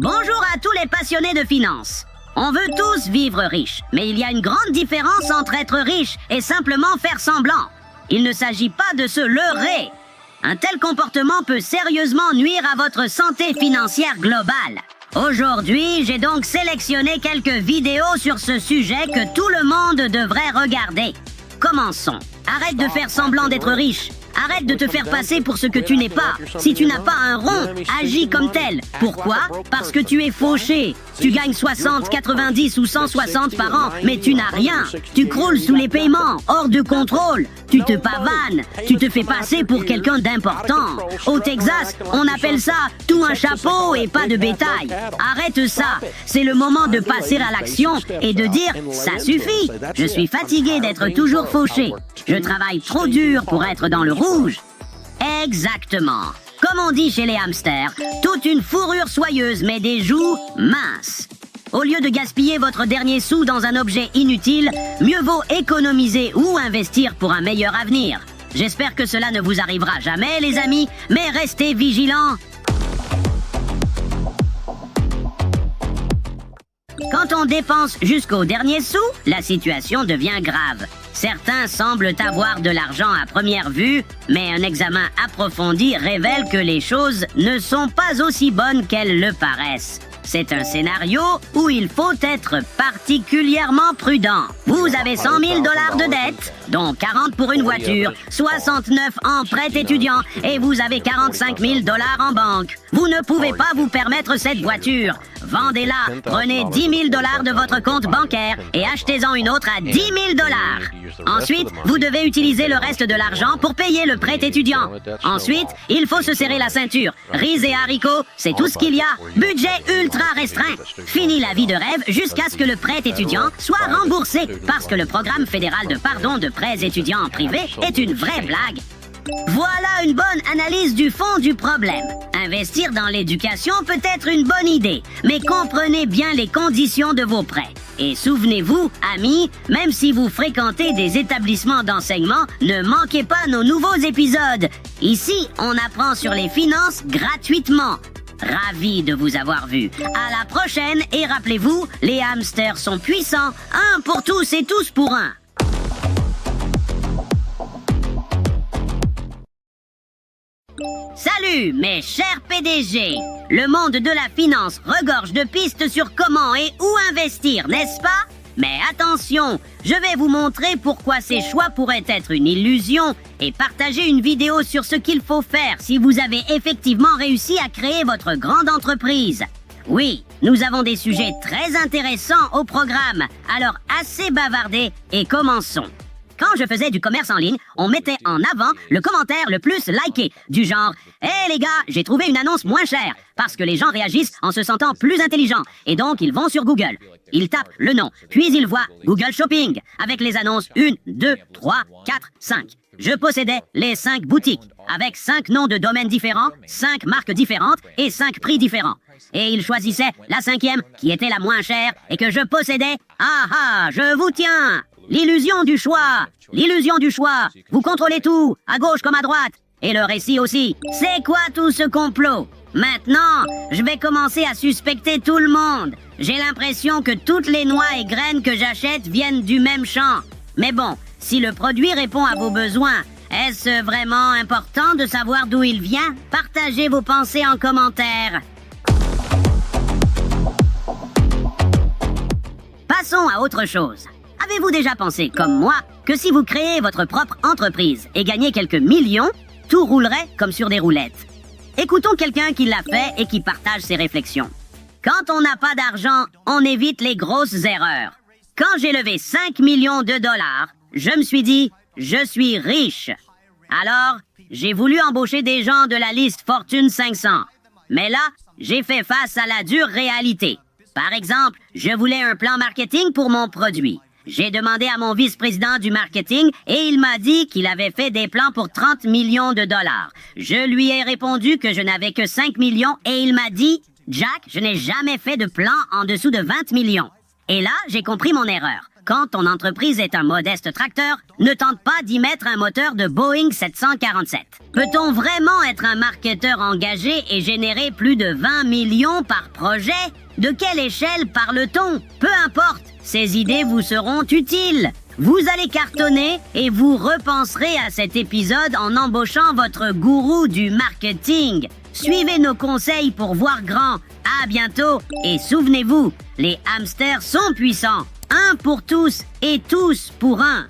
Bonjour à tous les passionnés de finance. On veut tous vivre riche, mais il y a une grande différence entre être riche et simplement faire semblant. Il ne s'agit pas de se leurrer. Un tel comportement peut sérieusement nuire à votre santé financière globale. Aujourd'hui, j'ai donc sélectionné quelques vidéos sur ce sujet que tout le monde devrait regarder. Commençons. Arrête de faire semblant d'être riche. Arrête de te faire passer pour ce que tu n'es pas. Si tu n'as pas un rond, agis comme tel. Pourquoi? Parce que tu es fauché. Tu gagnes 60, 90 ou 160 par an, mais tu n'as rien. Tu croules sous les paiements, hors de contrôle. Tu te pavanes. Tu te fais passer pour quelqu'un d'important. Au Texas, on appelle ça tout un chapeau et pas de bétail. Arrête ça. C'est le moment de passer à l'action et de dire « ça suffit ». Je suis fatigué d'être toujours fauché. Je travaille trop dur pour être dans le rouge. Exactement. Comme on dit chez les hamsters, toute une fourrure soyeuse mais des joues minces. Au lieu de gaspiller votre dernier sou dans un objet inutile, mieux vaut économiser ou investir pour un meilleur avenir. J'espère que cela ne vous arrivera jamais, les amis, mais restez vigilants. Quand on dépense jusqu'au dernier sou, la situation devient grave. Certains semblent avoir de l'argent à première vue, mais un examen approfondi révèle que les choses ne sont pas aussi bonnes qu'elles le paraissent. C'est un scénario où il faut être particulièrement prudent. Vous avez 100 000 $ de dette, dont 40 pour une voiture, 69 en prêt étudiant et vous avez 45 000 $ en banque. Vous ne pouvez pas vous permettre cette voiture. Vendez-la, prenez 10 000 $ de votre compte bancaire et achetez-en une autre à 10 000 $. Ensuite, vous devez utiliser le reste de l'argent pour payer le prêt étudiant. Ensuite, il faut se serrer la ceinture. Riz et haricots, c'est tout ce qu'il y a. Budget ultra restreint. Fini la vie de rêve jusqu'à ce que le prêt étudiant soit remboursé parce que le programme fédéral de pardon de prêts étudiants privés est une vraie blague. Voilà une bonne analyse du fond du problème. Investir dans l'éducation peut être une bonne idée, mais comprenez bien les conditions de vos prêts. Et souvenez-vous, amis, même si vous fréquentez des établissements d'enseignement, ne manquez pas nos nouveaux épisodes. Ici, on apprend sur les finances gratuitement. Ravi de vous avoir vu. À la prochaine et rappelez-vous, les hamsters sont puissants. Un pour tous et tous pour un. Salut mes chers PDG. Le monde de la finance regorge de pistes sur comment et où investir, n'est-ce pas? Mais attention, je vais vous montrer pourquoi ces choix pourraient être une illusion et partager une vidéo sur ce qu'il faut faire si vous avez effectivement réussi à créer votre grande entreprise. Oui, nous avons des sujets très intéressants au programme, alors assez bavardé et commençons. Quand je faisais du commerce en ligne, on mettait en avant le commentaire le plus liké, du genre « Hé les gars, j'ai trouvé une annonce moins chère », parce que les gens réagissent en se sentant plus intelligents, et donc ils vont sur Google. Ils tapent le nom, puis ils voient Google Shopping, avec les annonces 1, 2, 3, 4, 5. Je possédais les 5 boutiques, avec 5 noms de domaines différents, 5 marques différentes et 5 prix différents. Et ils choisissaient la 5e, qui était la moins chère, et que je possédais. Ah ah, je vous tiens! L'illusion du choix! L'illusion du choix! Vous contrôlez tout, à gauche comme à droite. Et le récit aussi. C'est quoi tout ce complot? Maintenant, je vais commencer à suspecter tout le monde. J'ai l'impression que toutes les noix et graines que j'achète viennent du même champ. Mais bon, si le produit répond à vos besoins, est-ce vraiment important de savoir d'où il vient? Partagez vos pensées en commentaire. Passons à autre chose. Avez-vous déjà pensé, comme moi, que si vous créez votre propre entreprise et gagnez quelques millions, tout roulerait comme sur des roulettes? Écoutons quelqu'un qui l'a fait et qui partage ses réflexions. Quand on n'a pas d'argent, on évite les grosses erreurs. Quand j'ai levé 5 millions de dollars, je me suis dit, je suis riche. Alors, j'ai voulu embaucher des gens de la liste Fortune 500. Mais là, j'ai fait face à la dure réalité. Par exemple, je voulais un plan marketing pour mon produit. J'ai demandé à mon vice-président du marketing et il m'a dit qu'il avait fait des plans pour 30 millions de dollars. Je lui ai répondu que je n'avais que 5 millions et il m'a dit « Jack, je n'ai jamais fait de plan en dessous de 20 millions. » Et là, j'ai compris mon erreur. quand ton entreprise est un modeste tracteur, ne tente pas d'y mettre un moteur de Boeing 747. Peut-on vraiment être un marketeur engagé et générer plus de 20 millions par projet? De quelle échelle parle-t-on? Peu importe, ces idées vous seront utiles. Vous allez cartonner et vous repenserez à cet épisode en embauchant votre gourou du marketing. Suivez nos conseils pour voir grand. À bientôt et souvenez-vous, les hamsters sont puissants. Un pour tous et tous pour un.